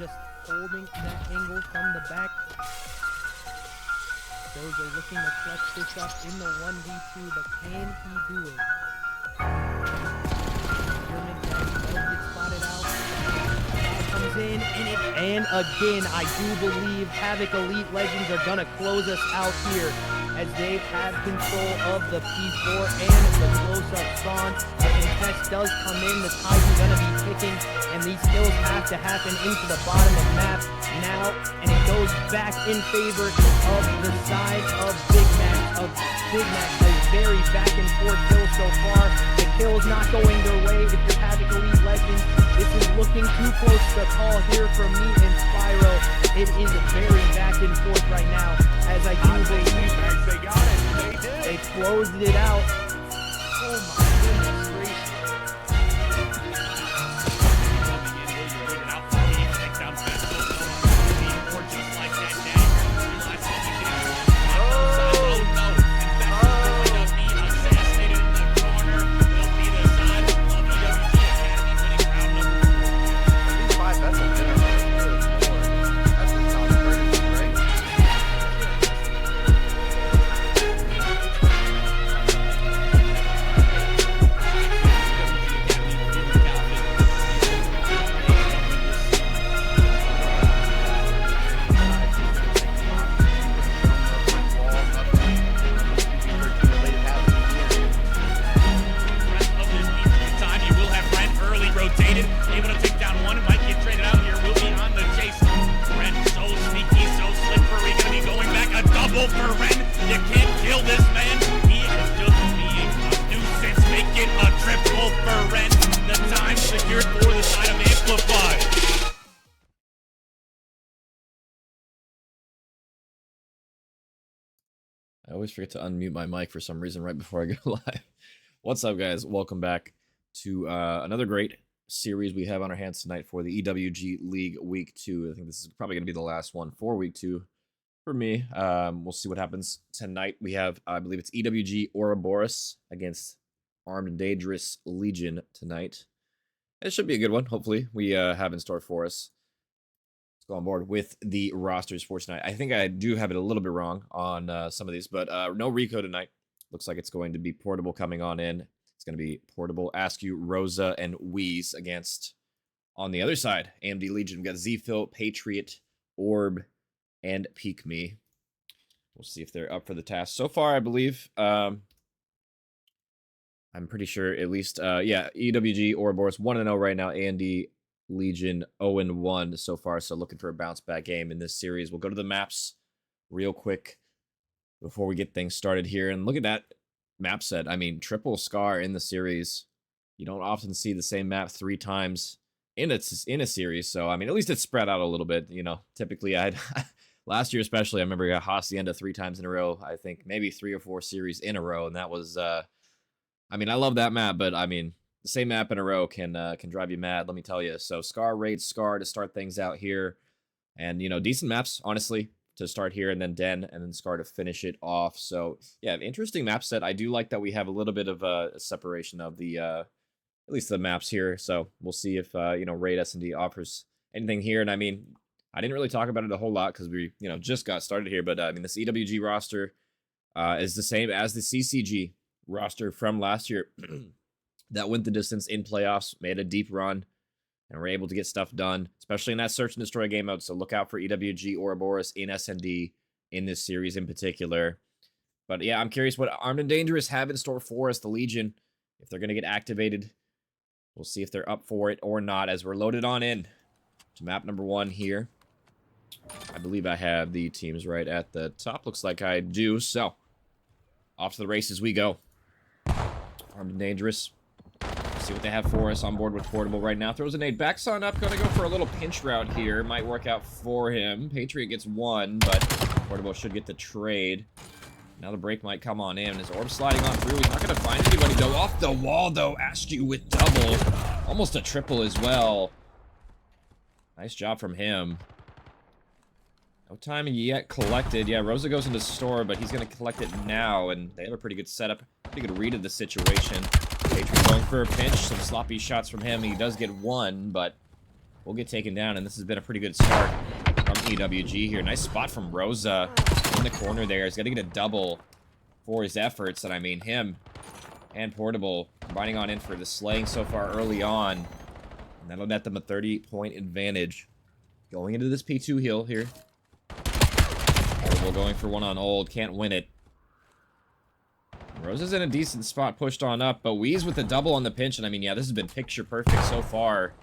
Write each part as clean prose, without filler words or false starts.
just holding that angle from the back. Those are looking to clutch this up in the 1v2, but can he do it? German Daddy does get spotted out. Comes in, and again, I do believe Havoc Elite Legends are gonna close us out here as they have control of the P4 and the close-up spawn. A contest does come in, the tides are gonna be ticking, and these kills have to happen into the bottom of map now, and it goes back in favor of the side of Big Mac. A very back and forth kill so far. The kill's not going their way if you're Havoc Elite Legends. This is looking too close to call here from me and Spyro. It is very back and forth right now, as I do believe they got it. They did. They closed it out. Oh my goodness gracious. I always forget to unmute my mic for some reason right before I go live. What's up, guys? Welcome back to another great series we have on our hands tonight for the EWG League Week 2. I think this is probably going to be the last one for Week 2 for me. We'll see what happens tonight. We have, I believe it's EWG Ouroboros against Armed and Dangerous Legion tonight. It should be a good one, hopefully, we have in store for us. Let's go on board with the rosters for tonight. I think I do have it a little bit wrong on some of these, but no Rico tonight. Looks like it's going to be Portable coming on in. It's going to be Portable, Askew, Rosa, and Wheeze against, on the other side, AMD Legion. We've got Zphil, Patriot, Orb, and Peek Me. We'll see if they're up for the task. So far, I believe, I'm pretty sure at least, yeah, EWG, Ouroboros, 1-0 right now. AnD Legion 0-1 so far, so looking for a bounce back game in this series. We'll go to the maps real quick before we get things started here. And look at that map set. I mean, triple Scar in the series. You don't often see the same map 3 times in a series, so I mean, at least it's spread out a little bit. You know, typically I'd last year especially, I remember I got Hacienda 3 times in a row. I think maybe 3 or 4 series in a row, and that was I mean, I love that map, but I mean, the same map in a row can drive you mad, let me tell you. So Scar raids Scar to start things out here, and you know, decent maps honestly to start here, and then Den, and then Scar to finish it off. So yeah, interesting map set. I do like that we have a little bit of a separation of the at least the maps here. So we'll see if you know, Raid S&D offers anything here. And I mean, I didn't really talk about it a whole lot because we, you know, just got started here. But I mean, this EWG roster is the same as the CCG roster from last year. That went the distance in playoffs, made a deep run, and were able to get stuff done, especially in that Search and Destroy game mode. So look out for EWG Ouroboros in S&D in this series in particular. But yeah, I'm curious what Armed and Dangerous have in store for us, the Legion, if they're going to get activated. We'll see if they're up for it or not as we're loaded on in to map number 1 here. I believe I have the teams right at the top. Looks like I do. So off to the races we go. Armed and Dangerous. See what they have for us on board with Portable right now. Throws a nade. Backs on up. Going to go for a little pinch route here. Might work out for him. Patriot gets 1, but Portable should get the trade. Now the break might come on in. His Orb sliding on through. He's not going to find anybody, though. Off the wall, though. Askew with double. Almost a triple as well. Nice job from him. No time yet collected. Yeah, Rosa goes into store, but he's going to collect it now, and they have a pretty good setup. Pretty good read of the situation. Patriot going for a pinch. Some sloppy shots from him. He does get 1, but will get taken down, and this has been a pretty good start from EWG here. Nice spot from Rosa in the corner there. He's got to get a double for his efforts, and I mean, him and Portable combining on in for the slaying so far early on. And that'll net them a 30-point advantage. Going into this P2 heal here. Portable going for one on old. Can't win it. Rosa's in a decent spot, pushed on up, but Weez with the double on the pinch, and I mean, yeah, this has been picture perfect so far.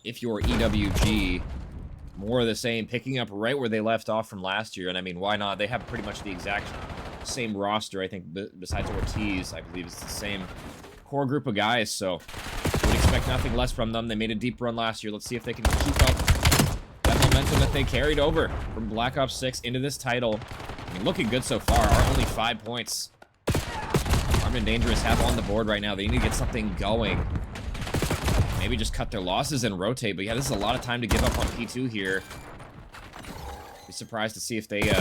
If you're EWG, more of the same, picking up right where they left off from last year, and I mean, why not? They have pretty much the exact same roster, I think, besides Ortiz. I believe it's the same core group of guys, so would expect nothing less from them. They made a deep run last year. Let's see if they can keep up that momentum that they carried over from Black Ops 6 into this title. I mean, looking good so far. Are only 5 points Armed and Dangerous have on the board right now. They need to get something going. Maybe just cut their losses and rotate. But yeah, this is a lot of time to give up on P2 here. Be surprised to see if they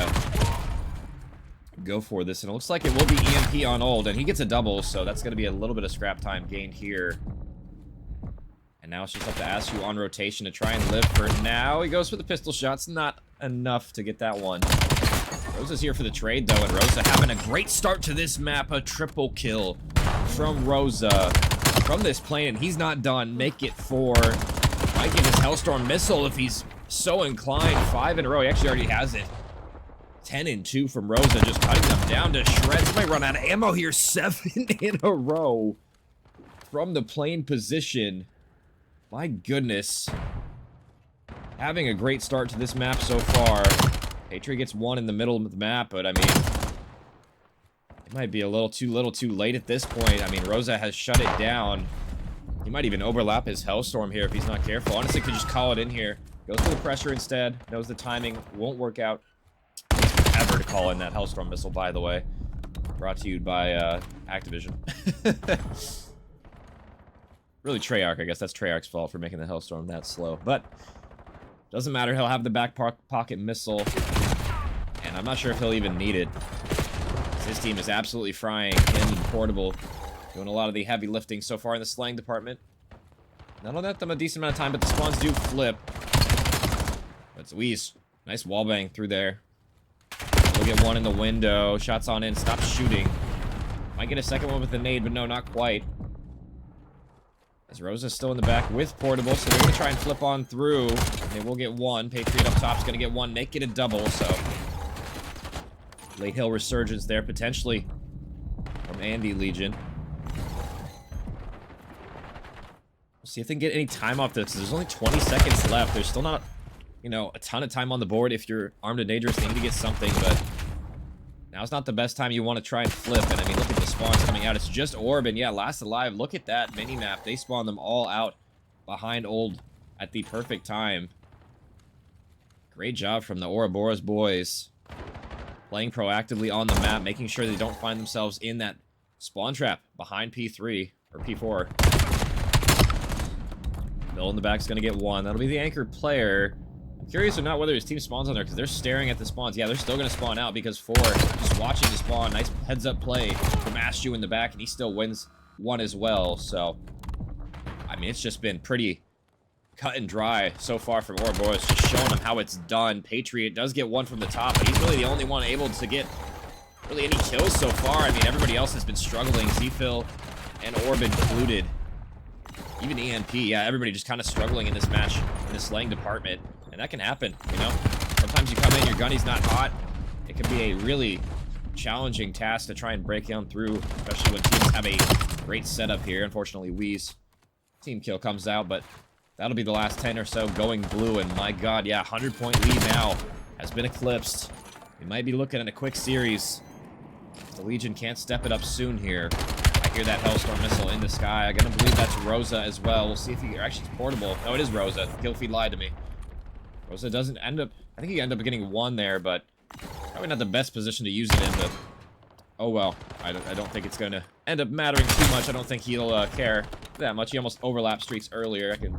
go for this. And it looks like it will be EMP on old. And he gets a double, so that's going to be a little bit of scrap time gained here. And now it's just up to Asu on rotation to try and live for now. He goes for the pistol shots. Not enough to get that one. Rosa's here for the trade, though, and Rosa having a great start to this map. A triple kill from Rosa from this plane, and he's not done. Make it 4. Might get his Hellstorm missile if he's so inclined. 5 in a row. He actually already has it. 10 and 2 from Rosa, just cutting them down to shreds. Might run out of ammo here. 7 in a row from the plane position. My goodness. Having a great start to this map so far. Patriot gets 1 in the middle of the map, but I mean, it might be a little too late at this point. I mean, Rosa has shut it down. He might even overlap his Hellstorm here if he's not careful. Honestly, could just call it in here. Goes for the pressure instead. Knows the timing won't work out. Ever to call in that Hellstorm missile, by the way. Brought to you by Activision. Really, Treyarch. I guess that's Treyarch's fault for making the Hellstorm that slow. But doesn't matter. He'll have the back pocket missile. And I'm not sure if he'll even need it. His team is absolutely frying him and Portable. Doing a lot of the heavy lifting so far in the slaying department. That'll net them a decent amount of time, but the spawns do flip. That's Weez. Nice wallbang through there. We'll get 1 in the window. Shots on in. Stop shooting. Might get a second one with the nade, but no, not quite. As Rosa's still in the back with Portable, so they're going to try and flip on through. They will get 1. Patriot up top's going to get 1. Make it a double, so late hill resurgence there, potentially, from AnD Legion. We'll see if they can get any time off this. There's only 20 seconds left. There's still not, you know, a ton of time on the board if you're Armed and Dangerous. They need to get something, but now's not the best time you want to try and flip. And I mean, look at the spawns coming out. It's just Orb, and yeah, last alive. Look at that mini-map. They spawned them all out behind old at the perfect time. Great job from the Ouroboros boys. Playing proactively on the map, making sure they don't find themselves in that spawn trap behind P3, or P4. Bill in the back's gonna get 1. That'll be the anchor player. I'm curious or not whether his team spawns on there, because they're staring at the spawns. Yeah, they're still gonna spawn out, because 4 just watching the spawn. Nice heads-up play from Ashu in the back, and he still wins 1 as well, so I mean, it's just been pretty cut and dry so far from Ouroboros, just showing him how it's done. Patriot does get 1 from the top, but he's really the only one able to get really any kills so far. I mean, everybody else has been struggling, Zphil and Orb included. Even EMP, yeah, everybody just kind of struggling in this match, in this slaying department. And that can happen, you know? Sometimes you come in, your gunny's not hot. It can be a really challenging task to try and break down through, especially when teams have a great setup here. Unfortunately, Weez team kill comes out, but that'll be the last 10 or so going blue, and my god, yeah, 100-point lead now has been eclipsed. We might be looking at a quick series. The Legion can't step it up soon here. I hear that Hellstorm missile in the sky. I gotta believe that's Rosa as well. We'll see if he actually is Portable. No, it is Rosa. The kill feed lied to me. Rosa doesn't end up... I think he ended up getting 1 there, but probably not the best position to use it in, but oh well. I don't think it's gonna end up mattering too much. I don't think he'll care that much. He almost overlapped streaks earlier. I can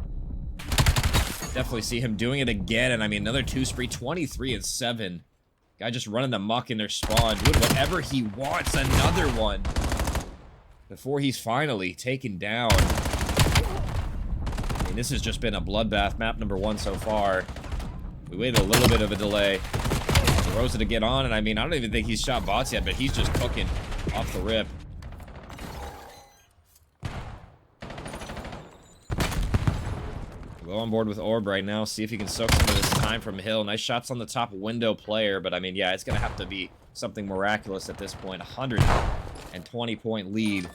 definitely see him doing it again, and I mean, another 2 spree, 23 and 7. Guy just running amok in their spawn, doing whatever he wants. Another one before he's finally taken down. mean, this has just been a bloodbath. Map number 1 so far. We waited a little bit of a delay for Rosa to get on, and I mean, I don't even think he's shot bots yet, but he's just cooking off the rip. Go on board with Orb right now, see if he can soak some of this time from Hill. Nice shots on the top window player, but I mean, yeah, it's going to have to be something miraculous at this point. 120-point lead.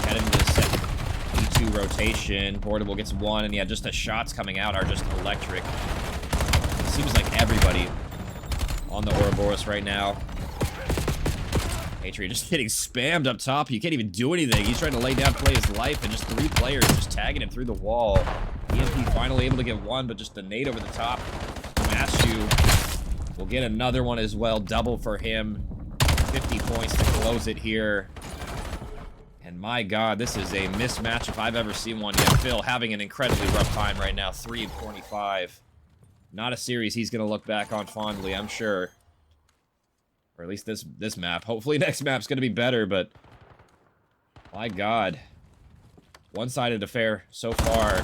Head into the second E2 rotation. Portable gets 1, and yeah, just the shots coming out are just electric. It seems like everybody on the Ouroboros right now. Patriot just getting spammed up top. He can't even do anything. He's trying to lay down, play his life, and just 3 players just tagging him through the wall. EMP finally able to get 1, but just the nade over the top. Mashu will get another one as well. Double for him. 50 points to close it here. And my God, this is a mismatch if I've ever seen one yet. Phil having an incredibly rough time right now. 3 of 25. Not a series he's going to look back on fondly, I'm sure. Or at least this map. Hopefully next map's going to be better, but my God. One-sided affair so far.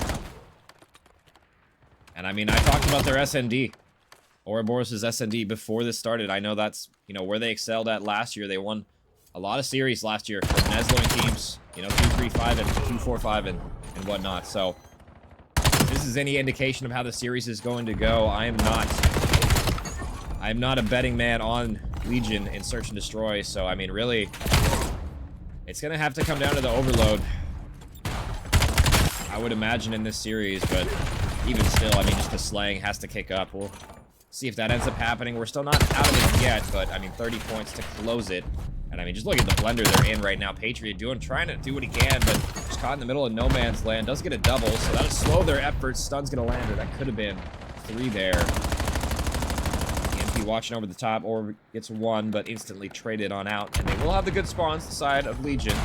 And I mean, I talked about their SND. Ouroboros' SND before this started. I know that's, you know, where they excelled at last year. They won a lot of series last year from Nesloing teams, you know, 2-3-5 and 2-4-5 and whatnot. So if this is any indication of how the series is going to go, I am not a betting man on Legion in Search and Destroy. So I mean, really, it's gonna have to come down to the overload, I would imagine, in this series. But even still, I mean, just the slaying has to kick up. We'll see if that ends up happening. We're still not out of it yet, but I mean, 30 points to close it. And I mean, just look at the blender they're in right now. Patriot trying to do what he can, but just caught in the middle of no man's land. Does get a double, so that'll slow their efforts. Stun's gonna land her. That could have been 3 there. EMP watching over the top, or gets 1, but instantly traded on out. And they will have the good spawns, the side of Legion.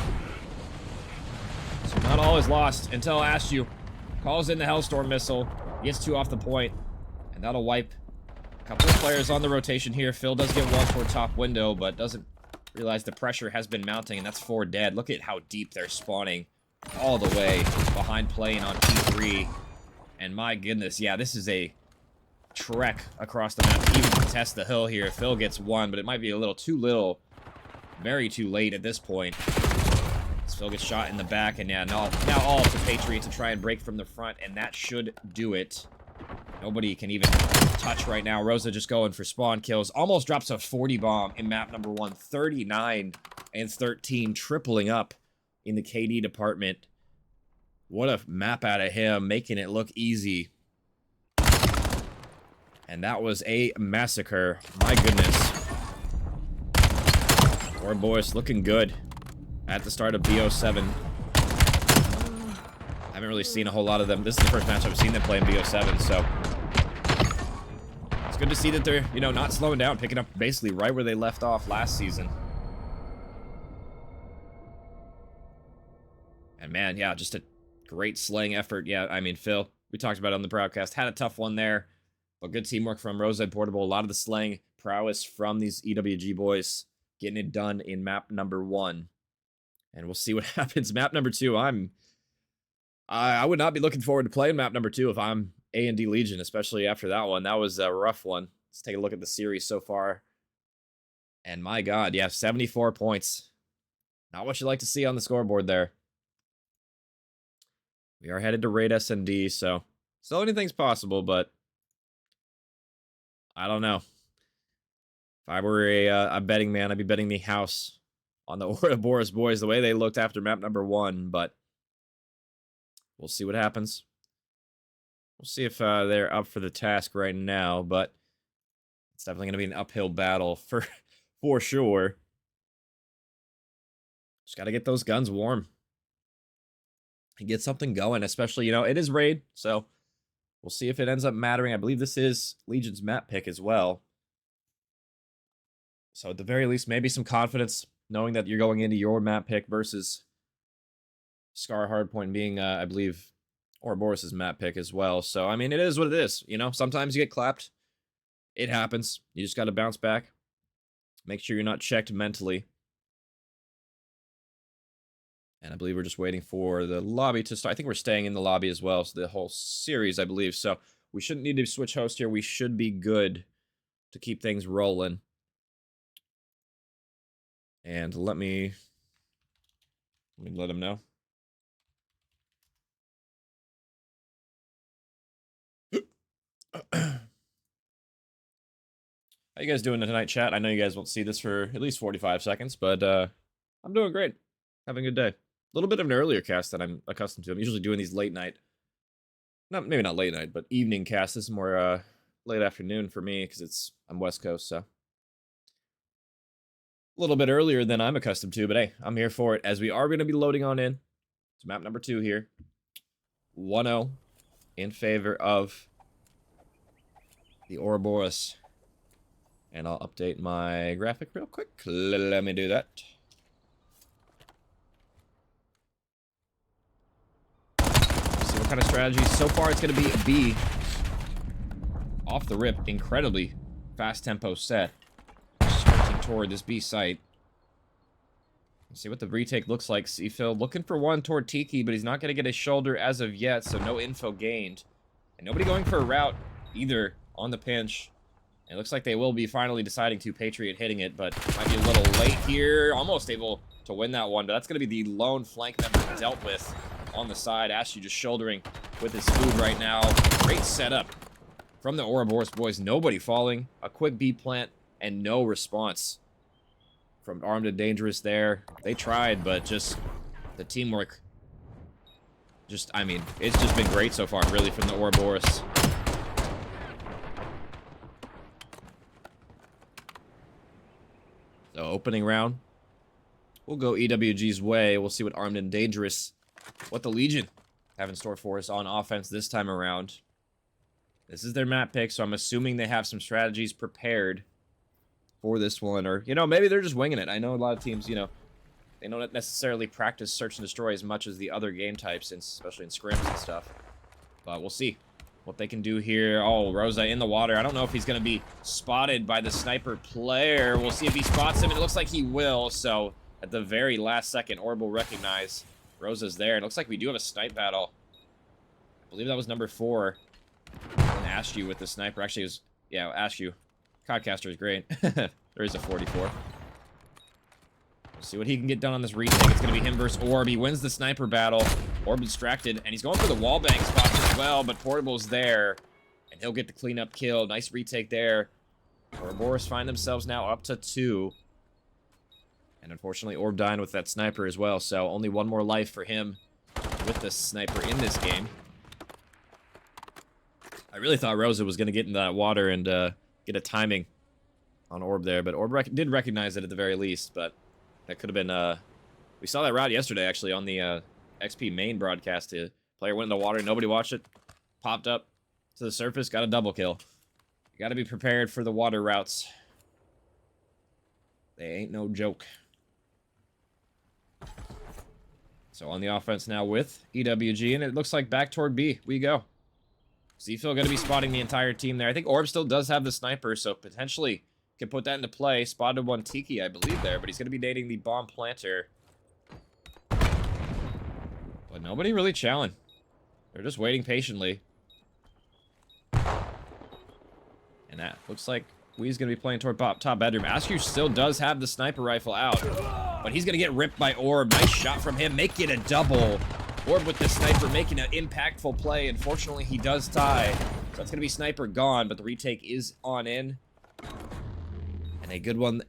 So not all is lost until Ashu calls in the Hellstorm missile. Gets 2 off the point, and that'll wipe a couple of players on the rotation here. Phil does get 1 for top window, but doesn't realize the pressure has been mounting, and that's 4 dead. Look at how deep they're spawning all the way behind playing on T3. And my goodness, yeah, this is a trek across the map to even contest the hill here. Phil gets 1, but it might be a little too little. Very too late at this point. Phil gets shot in the back, and yeah, now all up to Patriot to try and break from the front, and that should do it. Nobody can even touch right now. Rosa just going for spawn kills. Almost drops a 40 bomb in map number 1. 39 and 13, tripling up in the KD department. What a map out of him, making it look easy. And that was a massacre. My goodness. Ouroboros looking good at the start of BO7. I haven't really seen a whole lot of them. This is the first match I've seen them play in BO7, so it's good to see that they're, you know, not slowing down, picking up basically right where they left off last season. And man, yeah, just a great slaying effort. Yeah, I mean, Phil, we talked about it on the broadcast, had a tough one there, but good teamwork from Rosa and Portable. A lot of the slaying prowess from these EWG boys, getting it done in map number 1. And we'll see what happens. Map number 2, I would not be looking forward to playing map number 2 if I'm AnD Legion, especially after that one. That was a rough one. Let's take a look at the series so far. And my God, yeah, 74 points. Not what you like to see on the scoreboard there. We are headed to raid SND, so still anything's possible, but I don't know. If I were a betting man, I'd be betting the house on the Ouroboros boys, the way they looked after map number 1, but we'll see what happens. We'll see if they're up for the task right now, but it's definitely going to be an uphill battle for sure. Just got to get those guns warm and get something going, especially, you know, it is raid, so we'll see if it ends up mattering. I believe this is Legion's map pick as well. So at the very least, maybe some confidence knowing that you're going into your map pick versus Scar Hardpoint being, I believe, Ouroboros' map pick as well. So, I mean, it is what it is. You know, sometimes you get clapped. It happens. You just got to bounce back. Make sure you're not checked mentally. And I believe we're just waiting for the lobby to start. I think we're staying in the lobby as well, so the whole series, I believe. So we shouldn't need to switch host here. We should be good to keep things rolling. And let me let him know. How you guys doing tonight, chat? I know you guys won't see this for at least 45 seconds, but I'm doing great. Having a good day. A little bit of an earlier cast than I'm accustomed to. I'm usually doing these late night, maybe not late night, but evening casts. This is more late afternoon for me because I'm West Coast, so a little bit earlier than I'm accustomed to. But hey, I'm here for it as we are going to be loading on in to map number 2 here. 1-0 in favor of the Ouroboros. And I'll update my graphic real quick. Let me do that. See what kind of strategy. So far, it's going to be a B. Off the rip. Incredibly fast tempo set. Sprinting toward this B site. Let's see what the retake looks like. Seafill looking for one toward Tiki, but he's not going to get his shoulder as of yet, so no info gained. And nobody going for a route either on the pinch. It looks like they will be finally deciding to Patriot hitting it, but might be a little late here. Almost able to win that one, but that's going to be the lone flank member dealt with on the side. Ashu just shouldering with his food right now. Great setup from the Ouroboros boys. Nobody falling. A quick B plant and no response from Armed and Dangerous there. They tried, but just the teamwork. I mean, it's just been great so far, really, from the Ouroboros. So, opening round. We'll go EWG's way. We'll see what Armed and Dangerous, what the Legion have in store for us on offense this time around. This is their map pick, so I'm assuming they have some strategies prepared for this one. Or, you know, maybe they're just winging it. I know a lot of teams, you know, they don't necessarily practice search and destroy as much as the other game types, especially in scrims and stuff. But we'll see what they can do here. Oh, Rosa in the water. I don't know if he's going to be spotted by the sniper player. We'll see if he spots him, and it looks like he will. So, at the very last second, Orb will recognize Rosa's there. It looks like we do have a snipe battle. I believe that was number 4. And Ashu with the sniper. Actually, it was, yeah, Ashu. Codcaster is great. There is a 44. We'll see what he can get done on this retake. It's going to be him versus Orb. He wins the sniper battle. Orb distracted, and he's going for the wallbang spots as well, but Portable's there, and he'll get the cleanup kill. Nice retake there. Ouroboros find themselves now up to 2. And unfortunately, Orb dying with that sniper as well, so only one more life for him with the sniper in this game. I really thought Rosa was going to get into that water and get a timing on Orb there, but Orb did recognize it at the very least, but that could have been... we saw that route yesterday, actually, on the XP main broadcast. The player went in the water, nobody watched it, popped up to the surface, got a double kill. You got to be prepared for the water routes. They ain't no joke. So on the offense now with EWG, and it looks like back toward B we go. Seafill going to be spotting the entire team there. I think Orb still does have the sniper, so potentially can put that into play. Spotted one Tiki, I believe, there, but he's going to be dating the bomb planter. But nobody really challenged. They're just waiting patiently. And that looks like Wee's going to be playing toward top bedroom. Askew still does have the sniper rifle out, but he's going to get ripped by Orb. Nice shot from him, make it a double. Orb with the sniper making an impactful play. Unfortunately, he does tie. So that's going to be sniper gone, but the retake is on in. And a good one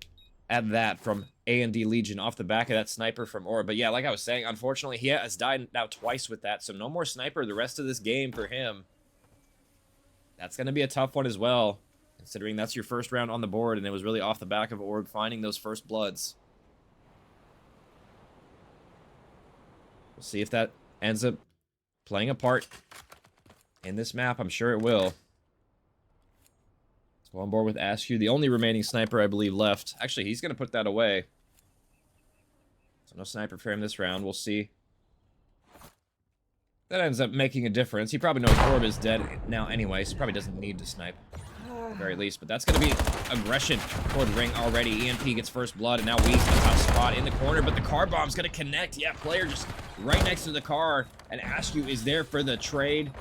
at that from AnD Legion off the back of that sniper from Orb. But yeah, like I was saying, unfortunately, he has died now twice with that, so no more sniper the rest of this game for him. That's going to be a tough one as well, considering that's your first round on the board, and it was really off the back of Orb finding those first bloods. We'll see if that ends up playing a part in this map. I'm sure it will. Let's go on board with Askew, the only remaining sniper, I believe, left. Actually, he's going to put that away. So no sniper for him this round. We'll see. That ends up making a difference. He probably knows Orb is dead now anyway, so he probably doesn't need to snipe. the very least. But that's going to be aggression toward Ring already. EMP gets first blood, and now Weez in the top spot in the corner, but the car bomb's going to connect. Yeah, player just right next to the car, and Askew is there for the trade.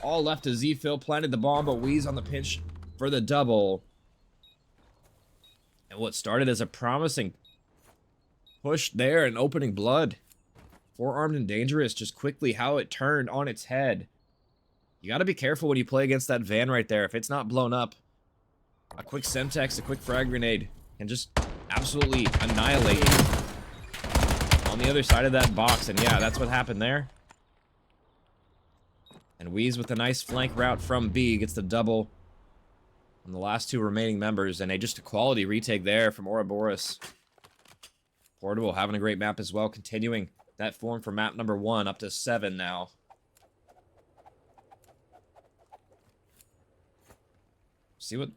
All left to Z-Phil, planted the bomb, but Weez on the pinch for the double. And what started as a promising push there and opening blood. Forearmed and dangerous, just quickly how it turned on its head. You got to be careful when you play against that van right there. If it's not blown up, a quick Semtex, a quick frag grenade can just absolutely annihilate you on the other side of that box. And yeah, that's what happened there. And Weez with a nice flank route from B gets the double on the last two remaining members. And just a quality retake there from Ouroboros. Portable having a great map as well, continuing that form for map number 1 up to 7 now. See what...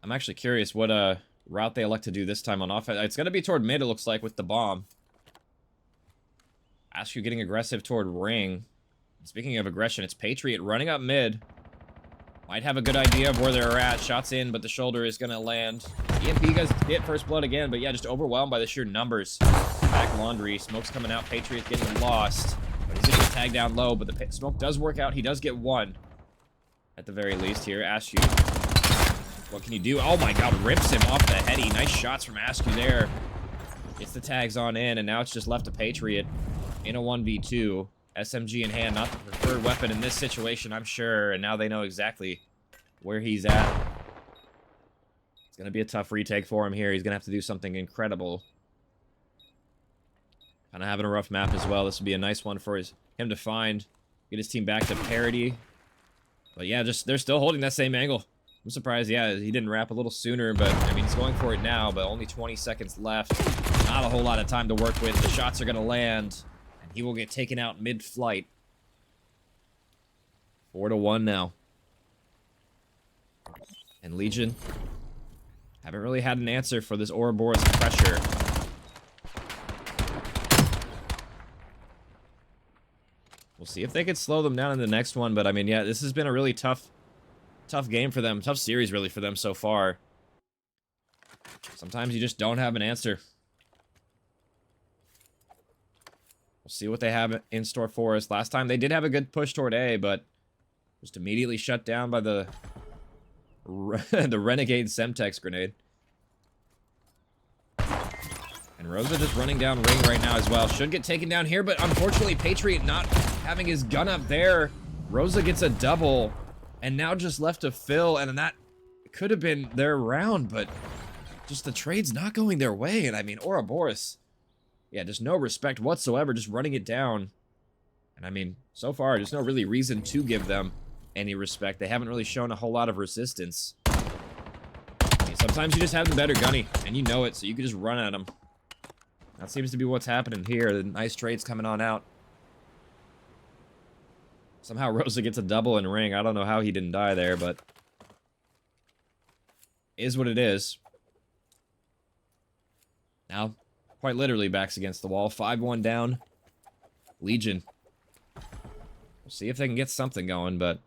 I'm actually curious what route they elect to do this time on offense. It's going to be toward mid, it looks like, with the bomb. Askew getting aggressive toward Ring. Speaking of aggression, it's Patriot running up mid. Might have a good idea of where they're at. Shots in, but the shoulder is going to land. EMP guys get first blood again, but yeah, just overwhelmed by the sheer numbers. Back laundry. Smoke's coming out. Patriot getting lost. But he's going to get tagged down low, but the smoke does work out. He does get one. At the very least here. Askew. What can you do? Oh my god, rips him off the heady. Nice shots from Askew there. Gets the tags on in, and now it's just left to Patriot in a 1v2. SMG in hand, not the preferred weapon in this situation, I'm sure. And now they know exactly where he's at. It's going to be a tough retake for him here. He's going to have to do something incredible. Kind of having a rough map as well. This would be a nice one for him to find. Get his team back to parity. But yeah, they're still holding that same angle. I'm surprised, yeah, he didn't wrap a little sooner, but, I mean, he's going for it now, but only 20 seconds left. Not a whole lot of time to work with. The shots are going to land. He will get taken out mid-flight. 4-1 now. And Legion haven't really had an answer for this Ouroboros pressure. We'll see if they can slow them down in the next one, but I mean, yeah, this has been a really tough game for them. Tough series, really, for them so far. Sometimes you just don't have an answer. We'll see what they have in store for us. Last time they did have a good push toward A, but just immediately shut down by the Renegade Semtex grenade. And Rosa just running down Ring right now as well. Should get taken down here, but unfortunately Patriot not having his gun up there. Rosa gets a double, and now just left to Phil, and that could have been their round, but just the trade's not going their way. And I mean, Ouroboros, yeah, just no respect whatsoever, just running it down. And I mean, so far, there's no really reason to give them any respect. They haven't really shown a whole lot of resistance. I mean, sometimes you just have the better gunny, and you know it, so you can just run at them. That seems to be what's happening here. The nice trades coming on out. Somehow Rosa gets a double in Ring. I don't know how he didn't die there, but is what it is. Now, quite literally backs against the wall. 5-1 down. Legion. We'll see if they can get something going, but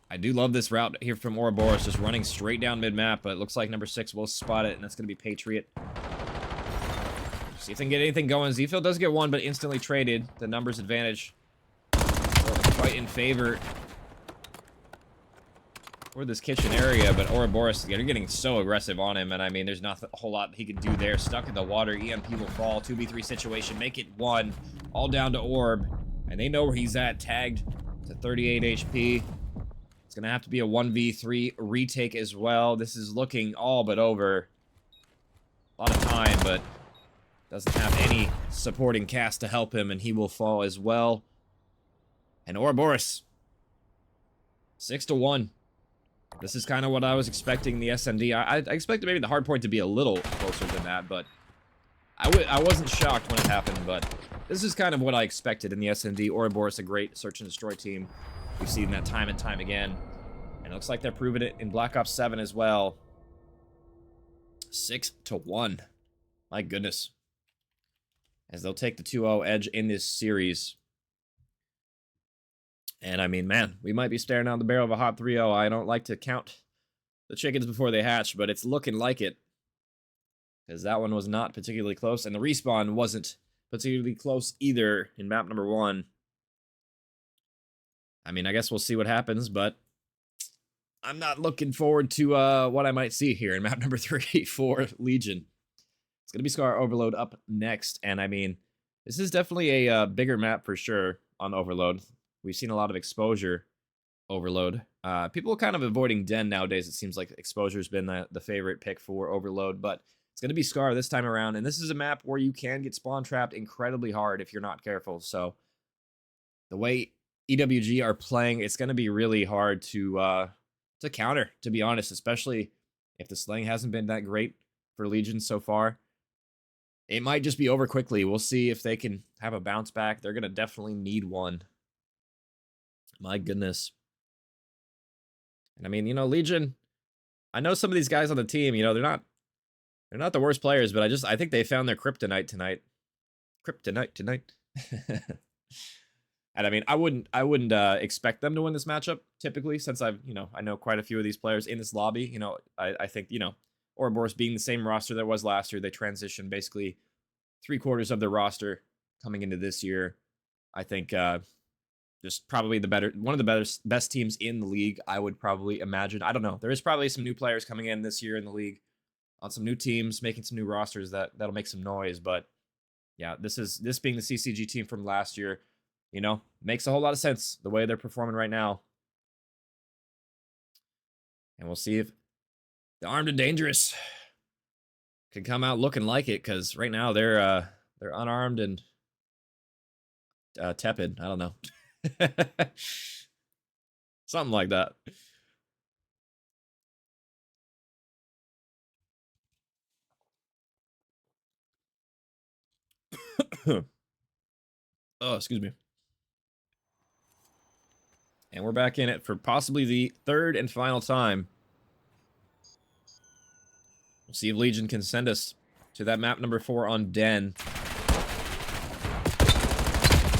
I do love this route here from Ouroboros, just running straight down mid-map, but it looks like number 6 will spot it, and that's going to be Patriot. See if they can get anything going. Z-Phil does get one, but instantly traded. The numbers advantage quite in favor for this kitchen area, but Ouroboros, they're getting so aggressive on him, and I mean, there's not a whole lot he can do there. Stuck in the water, EMP will fall, 2v3 situation, make it 1, all down to Orb, and they know where he's at, tagged to 38 HP. It's gonna have to be a 1v3 retake as well. This is looking all but over. A lot of time, but doesn't have any supporting cast to help him, and he will fall as well. And Ouroboros, 6-1. This is kind of what I was expecting the SND. I expected maybe the hard point to be a little closer than that, but I wasn't shocked when it happened, but this is kind of what I expected in the SND. Ouroboros, a great search and destroy team. We've seen that time and time again. And it looks like they're proving it in Black Ops 7 as well. 6-1. My goodness. As they'll take the 2-0 edge in this series. And I mean, man, we might be staring down the barrel of a hot 3-0. I don't like to count the chickens before they hatch, but it's looking like it. Because that one was not particularly close, and the respawn wasn't particularly close either in map number 1. I mean, I guess we'll see what happens, but I'm not looking forward to what I might see here in map number 3 for Legion. It's going to be Scar Overload up next, and I mean, this is definitely a bigger map for sure on Overload. We've seen a lot of exposure Overload. People are kind of avoiding Den nowadays. It seems like exposure's been the favorite pick for Overload, but it's going to be Scar this time around, and this is a map where you can get spawn trapped incredibly hard if you're not careful. So the way EWG are playing, it's going to be really hard to counter, to be honest, especially if the slaying hasn't been that great for Legion so far. It might just be over quickly. We'll see if they can have a bounce back. They're going to definitely need one. My goodness. And I mean, you know, Legion, I know some of these guys on the team, you know, they're not the worst players, but I think they found their kryptonite tonight. Kryptonite tonight. And I mean, I wouldn't expect them to win this matchup typically, since I know quite a few of these players in this lobby. You know, I think, you know, Ouroboros being the same roster that was last year, they transitioned basically 3/4 of their roster coming into this year. I think just probably one of the best teams in the league, I would probably imagine. I don't know. There is probably some new players coming in this year in the league on some new teams, making some new rosters that'll make some noise. But yeah, this being the CCG team from last year, you know, makes a whole lot of sense the way they're performing right now. And we'll see if the Armed and Dangerous can come out looking like it, because right now they're unarmed and tepid. I don't know. Something like that. Oh, excuse me. And we're back in it for possibly the third and final time. We'll see if Legion can send us to that map number 4 on Den.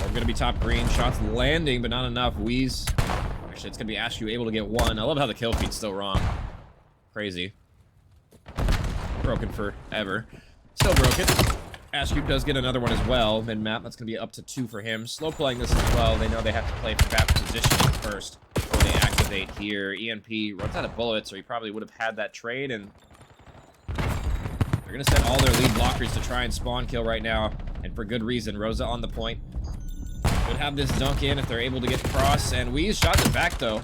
We're going to be top green. Shots landing, but not enough. Wheeze. Actually, it's going to be Askew able to get one. I love how the kill feed's still wrong. Crazy. Broken forever. Still broken. Askew does get another one as well. Mid-map, that's going to be up to 2 for him. Slow playing this as well. They know they have to play for that positioning first before they activate here. ENP runs out of bullets, or he probably would have had that trade, and they're going to send all their lead blockers to try and spawn kill right now, and for good reason. Rosa on the point. Could have this dunk in if they're able to get across, and Wheeze shot it back, though.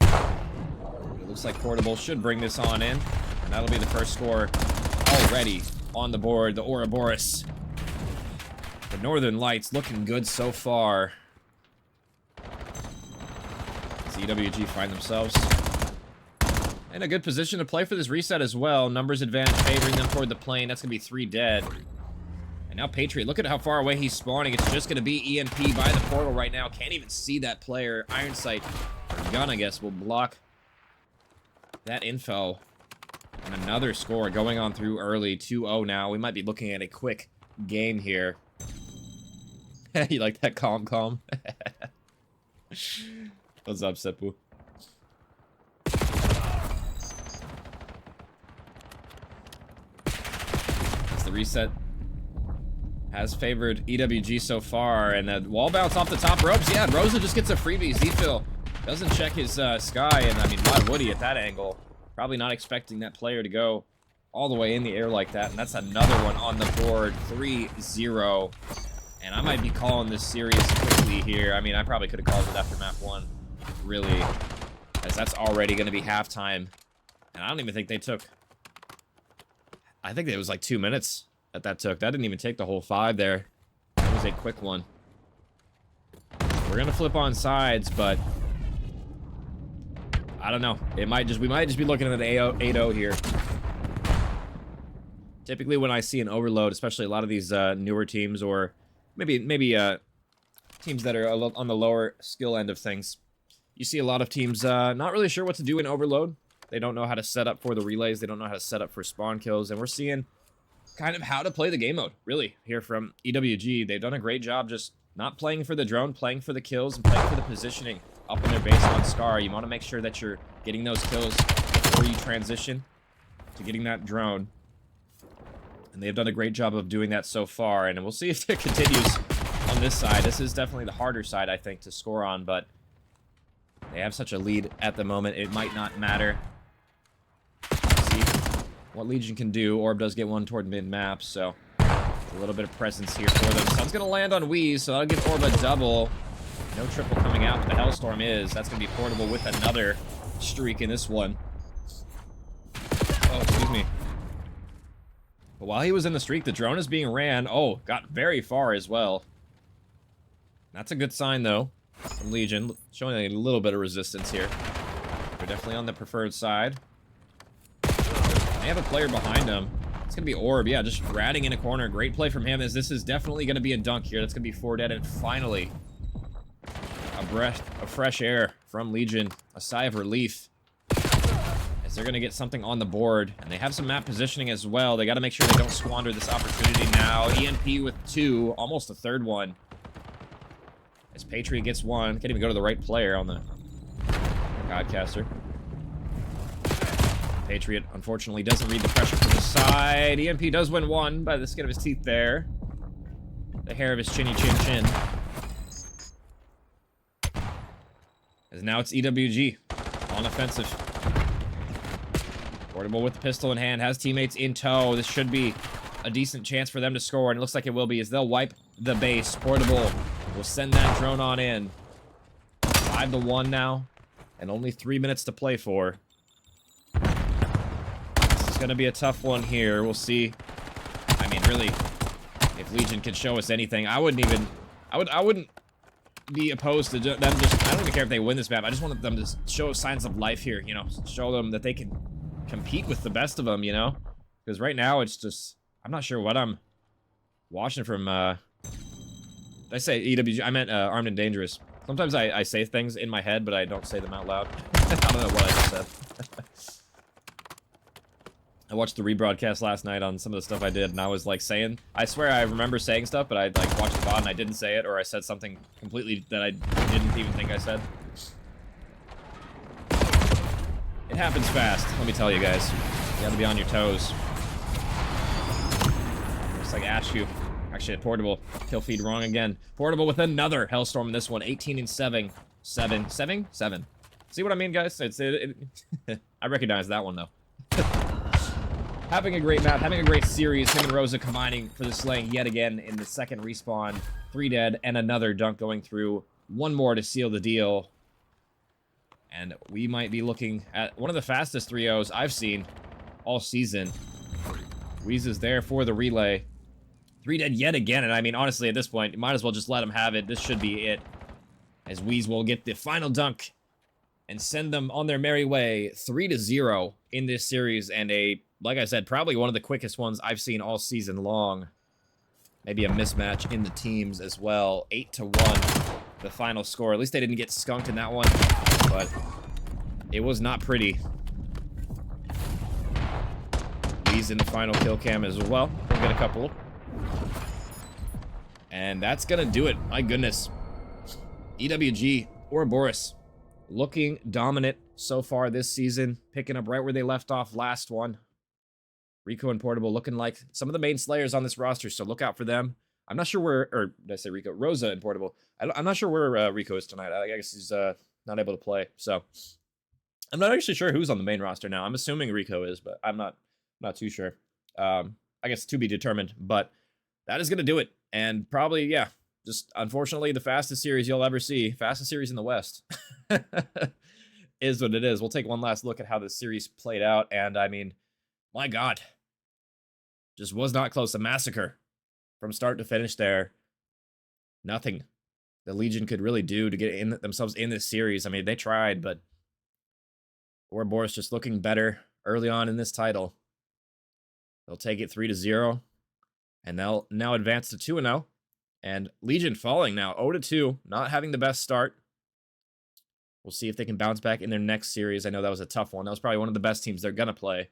It looks like Portable should bring this on in, and that'll be the first score already on the board. The Ouroboros. The Northern Lights looking good so far. EWG find themselves in a good position to play for this reset as well. Numbers advantage favoring them toward the plane. That's going to be 3 dead. And now Patriot, look at how far away he's spawning. It's just going to be ENP by the portal right now. Can't even see that player. Iron Sight, or gun, I guess, will block that info. And another score going on through early. 2-0 now. We might be looking at a quick game here. You like that calm? What's up, Seppu? As the reset has favored EWG so far, and the wall bounce off the top ropes. Yeah, Rosa just gets a freebie. Zphil doesn't check his sky, and I mean, why would he at that angle? Probably not expecting that player to go all the way in the air like that, and that's another one on the board. 3-0. And I might be calling this series quickly here. I mean, I probably could have called it after map 1, really, as that's already going to be halftime. And I don't even think they took... I think it was like 2 minutes that took. That didn't even take the whole 5 there. That was a quick one. We're going to flip on sides, but I don't know. We might just be looking at an 8-0 here. Typically when I see an overload, especially a lot of these newer teams, or maybe teams that are on the lower skill end of things, you see a lot of teams not really sure what to do in overload. They don't know how to set up for the relays. They don't know how to set up for spawn kills. And we're seeing kind of how to play the game mode, really, here from EWG. They've done a great job just not playing for the drone, playing for the kills, and playing for the positioning. up on their base on Scar. You want to make sure that you're getting those kills before you transition to getting that drone. And they've done a great job of doing that so far, and we'll see if it continues on this side. This is definitely the harder side, I think, to score on, but they have such a lead at the moment, it might not matter. Let's see what Legion can do. Orb does get one toward mid-map, so a little bit of presence here for them. Sun's going to land on Wheeze, so that'll give Orb a double. No triple coming out, but the Hellstorm is. That's going to be Portable with another streak in this one. Oh, excuse me. But while he was in the streak, the drone is being ran. Oh, got very far as well. That's a good sign, though, from Legion, showing a little bit of resistance here. They're definitely on the preferred side. They have a player behind them. It's going to be Orb, yeah, just ratting in a corner. Great play from him, as this is definitely going to be a dunk here. That's going to be 4 dead, and finally, a breath of fresh air from Legion. A sigh of relief. They're going to get something on the board, and they have some map positioning as well. They got to make sure they don't squander this opportunity now. EMP with 2, almost a third one. As Patriot gets 1, can't even go to the right player on the Godcaster. Patriot, unfortunately, doesn't read the pressure from the side. EMP does win 1 by the skin of his teeth there. The hair of his chinny chin chin. As now it's EWG on offensive. Portable with the pistol in hand, has teammates in tow. This should be a decent chance for them to score, and it looks like it will be, as they'll wipe the base. Portable will send that drone on in. 5-1 now, and only 3 minutes to play for. This is going to be a tough one here. We'll see. I mean, really, if Legion can show us anything, I wouldn't be opposed to them just, I don't even care if they win this map. I just want them to show signs of life here, you know, show them that they can compete with the best of them, you know? Because right now, it's just, I'm not sure what I'm watching from, did I say EWG? I meant Armed and Dangerous. Sometimes I say things in my head, but I don't say them out loud. I don't know what I just said. I watched the rebroadcast last night on some of the stuff I did, and I was like saying, I swear I remember saying stuff, but I like watched the VOD and I didn't say it, or I said something completely that I didn't even think I said. It happens fast, let me tell you guys. You gotta be on your toes. Just like Ashu. Actually, Portable. Kill feed wrong again. Portable with another Hellstorm in this one. 18 and 7. 7. See what I mean, guys? I recognize that one, though. Having a great map, having a great series. Him and Rosa combining for the slaying yet again in the second respawn. 3 dead and another dunk going through. 1 more to seal the deal. And we might be looking at one of the fastest 3-0s I've seen all season. Wheeze is there for the relay. 3 dead yet again, and I mean, honestly, at this point, you might as well just let him have it. This should be it. As Wheeze will get the final dunk and send them on their merry way. 3-0 in this series, and like I said, probably one of the quickest ones I've seen all season long. Maybe a mismatch in the teams as well. 8-1, the final score. At least they didn't get skunked in that one. But it was not pretty. He's in the final kill cam as well. We'll get a couple. And that's gonna do it. My goodness. EWG, Ouroboros, looking dominant so far this season. Picking up right where they left off last one. Rico and Portable looking like some of the main slayers on this roster, so look out for them. I'm not sure where, or did I say Rico? Rosa and Portable. I'm not sure where Rico is tonight. I guess he's not able to play, so I'm not actually sure who's on the main roster now. I'm assuming Rico is, but I'm not too sure. I guess to be determined, but that is going to do it. And probably, yeah, just unfortunately the fastest series you'll ever see, fastest series in the West, is what it is. We'll take one last look at how this series played out, and I mean, my God, just was not close. A massacre from start to finish there. Nothing the Legion could really do to get themselves in this series. I mean, they tried, but Ouroboros just looking better early on in this title. They'll take it 3-0, and they'll now advance to 2-0. And Legion falling now 0-2, not having the best start. We'll see if they can bounce back in their next series. I know that was a tough one. That was probably one of the best teams they're going to play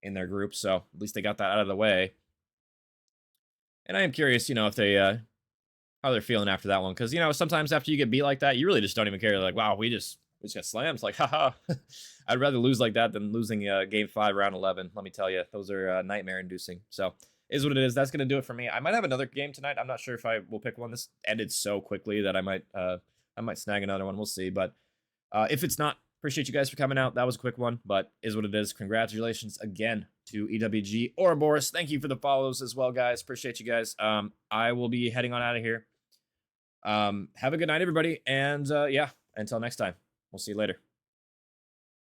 in their group, so at least they got that out of the way. And I am curious, you know, if they how they're feeling after that one. Because, you know, sometimes after you get beat like that, you really just don't even care. You're like, wow, we just got slammed. It's like, haha. I'd rather lose like that than losing game 5, round 11. Let me tell you, those are nightmare inducing. So is what it is. That's going to do it for me. I might have another game tonight. I'm not sure if I will pick one. This ended so quickly that I might snag another one. We'll see. But if it's not, appreciate you guys for coming out. That was a quick one, but is what it is. Congratulations again to EWG Ouroboros. Thank you for the follows as well, guys. Appreciate you guys. I will be heading on out of here. Have a good night, everybody. And yeah, until next time, we'll see you later.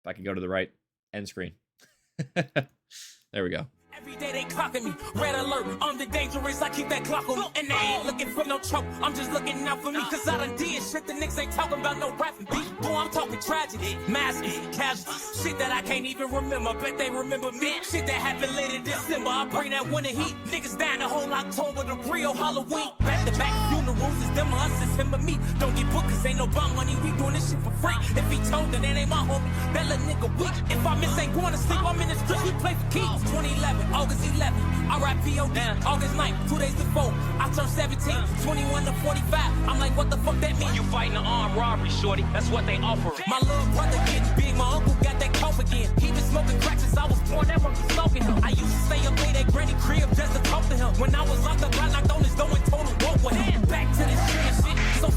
If I can go to the right end screen. There we go. Every day they clocking me, red alert, I'm the dangerous, I keep that clock on me. And they ain't looking for no choke, I'm just looking out for me. Cause I done did shit, the niggas ain't talking about no rapping beat. Boy, I'm talking tragedy, masses, casualties. Shit that I can't even remember, bet they remember me. Shit that happened late in December, I bring that winter heat. Niggas dying the whole October, the real Halloween. Back to back funerals, it's them or us, it's him or me. Don't get booked cause ain't no bond money, we doing this shit for free. If he told that ain't my homie, that little nigga weak. If I miss ain't going to sleep, I'm in the streets, we play for keys. 2011. August 11th, R.I.P. August 9th, 2 days before, I turned 17, 21 to 45, I'm like, what the fuck that mean? You fighting an armed robbery, shorty, that's what they offer. My little brother getting big, my uncle got that cough again. He been smoking crack since I was born, that was smoking him. I used to stay up late at granny crib just to talk to him. When I was locked up, I knocked on his door and